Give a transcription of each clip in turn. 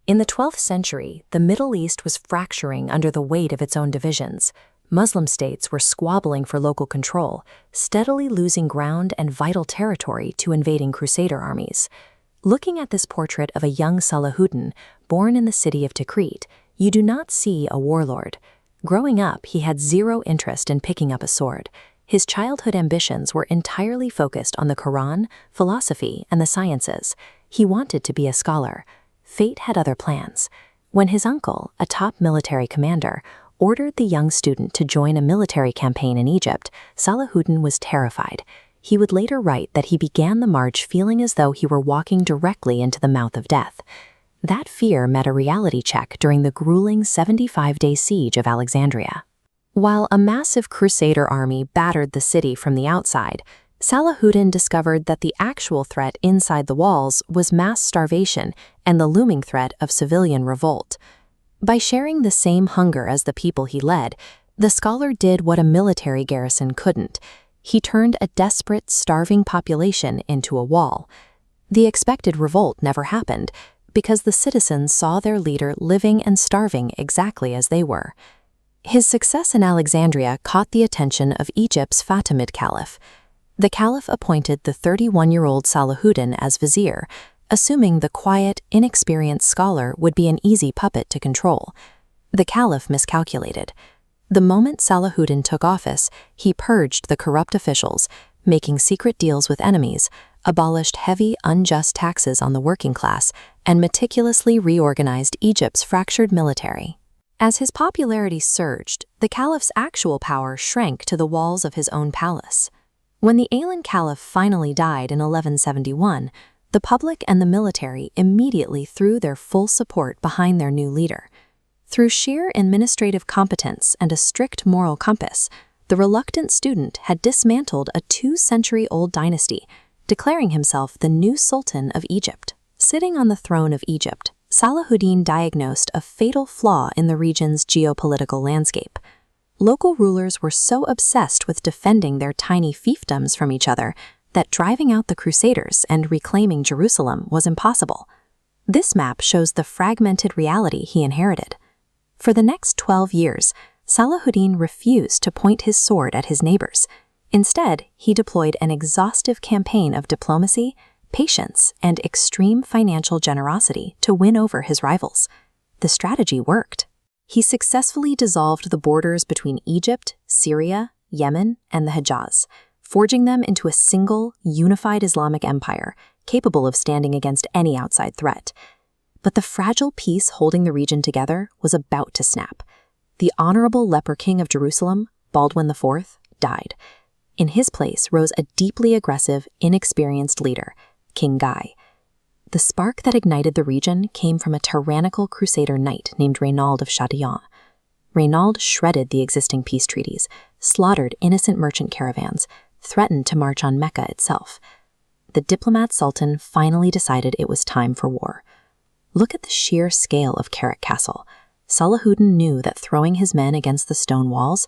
In the 12th century, the Middle East was fracturing under the weight of its own divisions. Muslim states were squabbling for local control, steadily losing ground and vital territory to invading Crusader armies. Looking at this portrait of a young Salahuddin, born in the city of Tikrit, you do not see a warlord. Growing up, he had zero interest in picking up a sword. His childhood ambitions were entirely focused on the Quran, philosophy, and the sciences. He wanted to be a scholar. Fate had other plans. When his uncle, a top military commander, ordered the young student to join a military campaign in Egypt, Salahuddin was terrified. He would later write that he began the march feeling as though he were walking directly into the mouth of death. That fear met a reality check during the grueling 75-day siege of Alexandria. While a massive Crusader army battered the city from the outside, Salahuddin discovered that the actual threat inside the walls was mass starvation and the looming threat of civilian revolt. By sharing the same hunger as the people he led, the scholar did what a military garrison couldn't. He turned a desperate, starving population into a wall. The expected revolt never happened, because the citizens saw their leader living and starving exactly as they were. His success in Alexandria caught the attention of Egypt's Fatimid Caliph. The Caliph appointed the 31-year-old Salahuddin as vizier, assuming the quiet, inexperienced scholar would be an easy puppet to control. The Caliph miscalculated. The moment Salahuddin took office, he purged the corrupt officials, making secret deals with enemies, abolished heavy, unjust taxes on the working class, and meticulously reorganized Egypt's fractured military. As his popularity surged, the Caliph's actual power shrank to the walls of his own palace. When the ailing Caliph finally died in 1171, the public and the military immediately threw their full support behind their new leader. Through sheer administrative competence and a strict moral compass, the reluctant student had dismantled a 2-century-old dynasty, declaring himself the new Sultan of Egypt. Sitting on the throne of Egypt, Salahuddin diagnosed a fatal flaw in the region's geopolitical landscape. Local rulers were so obsessed with defending their tiny fiefdoms from each other that driving out the Crusaders and reclaiming Jerusalem was impossible. This map shows the fragmented reality he inherited. For the next 12 years, Salahuddin refused to point his sword at his neighbors. Instead, he deployed an exhaustive campaign of diplomacy, patience, and extreme financial generosity to win over his rivals. The strategy worked. He successfully dissolved the borders between Egypt, Syria, Yemen, and the Hejaz, forging them into a single, unified Islamic empire capable of standing against any outside threat. But the fragile peace holding the region together was about to snap. The honorable leper king of Jerusalem, Baldwin IV, died. In his place rose a deeply aggressive, inexperienced leader, King Guy. The spark that ignited the region came from a tyrannical Crusader knight named Reynald of Chatillon. Reynald shredded the existing peace treaties, slaughtered innocent merchant caravans, threatened to march on Mecca itself. The diplomat sultan finally decided it was time for war. Look at the sheer scale of Carrick Castle. Salahuddin knew that throwing his men against the stone walls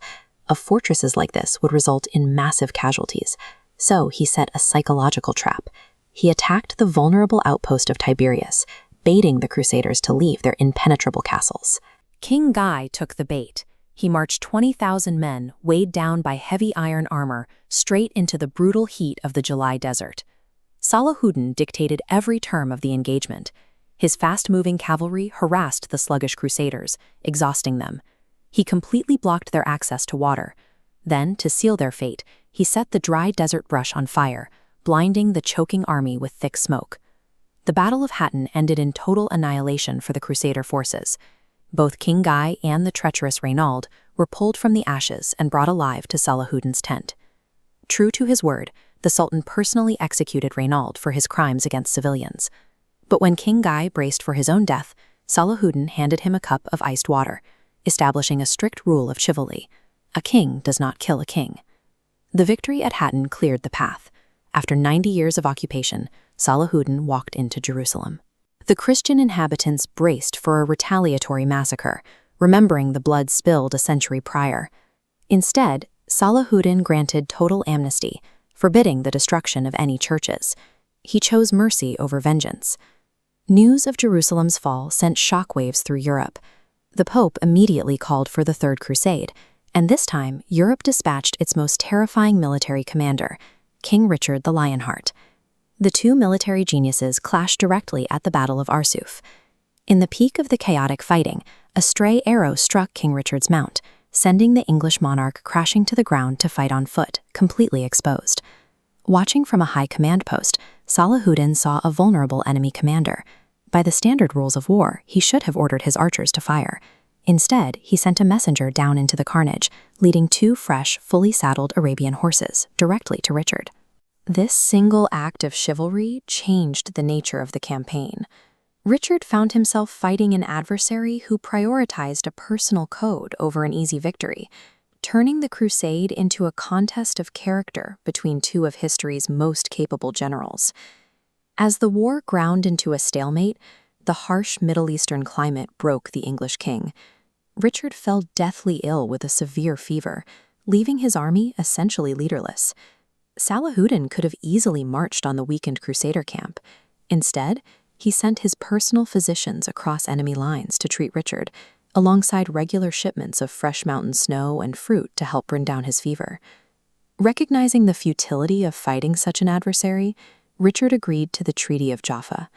of fortresses like this would result in massive casualties, so he set a psychological trap. He attacked the vulnerable outpost of Tiberias, baiting the Crusaders to leave their impenetrable castles. King Guy took the bait. He marched 20,000 men, weighed down by heavy iron armor, straight into the brutal heat of the July desert. Salahuddin dictated every term of the engagement. His fast-moving cavalry harassed the sluggish Crusaders, exhausting them. He completely blocked their access to water. Then, to seal their fate, he set the dry desert brush on fire, blinding the choking army with thick smoke. The Battle of Hattin ended in total annihilation for the Crusader forces. Both King Guy and the treacherous Reynald were pulled from the ashes and brought alive to Salahuddin's tent. True to his word, the Sultan personally executed Reynald for his crimes against civilians. But when King Guy braced for his own death, Salahuddin handed him a cup of iced water, establishing a strict rule of chivalry. A king does not kill a king. The victory at Hattin cleared the path. After 90 years of occupation, Salahuddin walked into Jerusalem. The Christian inhabitants braced for a retaliatory massacre, remembering the blood spilled a century prior. Instead, Salahuddin granted total amnesty, forbidding the destruction of any churches. He chose mercy over vengeance. News of Jerusalem's fall sent shockwaves through Europe. The Pope immediately called for the Third Crusade, and this time Europe dispatched its most terrifying military commander, King Richard the Lionheart. The two military geniuses clashed directly at the Battle of Arsuf. In the peak of the chaotic fighting, a stray arrow struck King Richard's mount, sending the English monarch crashing to the ground to fight on foot, completely exposed. Watching from a high command post, Salahuddin saw a vulnerable enemy commander. By the standard rules of war, he should have ordered his archers to fire. Instead, he sent a messenger down into the carnage, leading two fresh, fully saddled Arabian horses directly to Richard. This single act of chivalry changed the nature of the campaign. Richard found himself fighting an adversary who prioritized a personal code over an easy victory, turning the crusade into a contest of character between two of history's most capable generals. As the war ground into a stalemate, the harsh Middle Eastern climate broke the English king. Richard fell deathly ill with a severe fever, leaving his army essentially leaderless. Salahuddin could have easily marched on the weakened crusader camp. Instead, he sent his personal physicians across enemy lines to treat Richard, alongside regular shipments of fresh mountain snow and fruit to help bring down his fever. Recognizing the futility of fighting such an adversary, Richard agreed to the Treaty of Jaffa.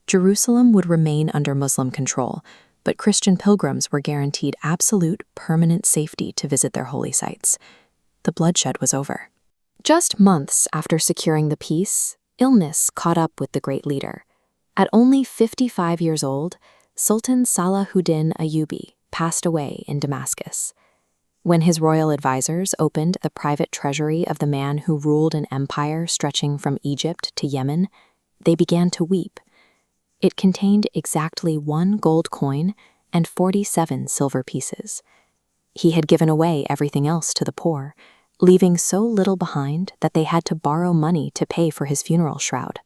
Jerusalem would remain under Muslim control, but Christian pilgrims were guaranteed absolute, permanent safety to visit their holy sites. The bloodshed was over. Just months after securing the peace, illness caught up with the great leader. At only 55 years old, Sultan Salahuddin Ayyubi passed away in Damascus. When his royal advisors opened the private treasury of the man who ruled an empire stretching from Egypt to Yemen, they began to weep. It contained exactly 1 gold coin and 47 silver pieces. He had given away everything else to the poor, leaving so little behind that they had to borrow money to pay for his funeral shroud.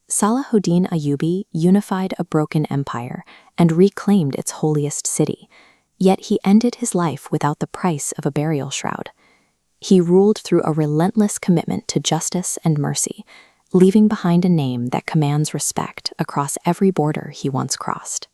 Salahuddin Ayyubi unified a broken empire and reclaimed its holiest city, yet he ended his life without the price of a burial shroud. He ruled through a relentless commitment to justice and mercy, leaving behind a name that commands respect across every border he once crossed.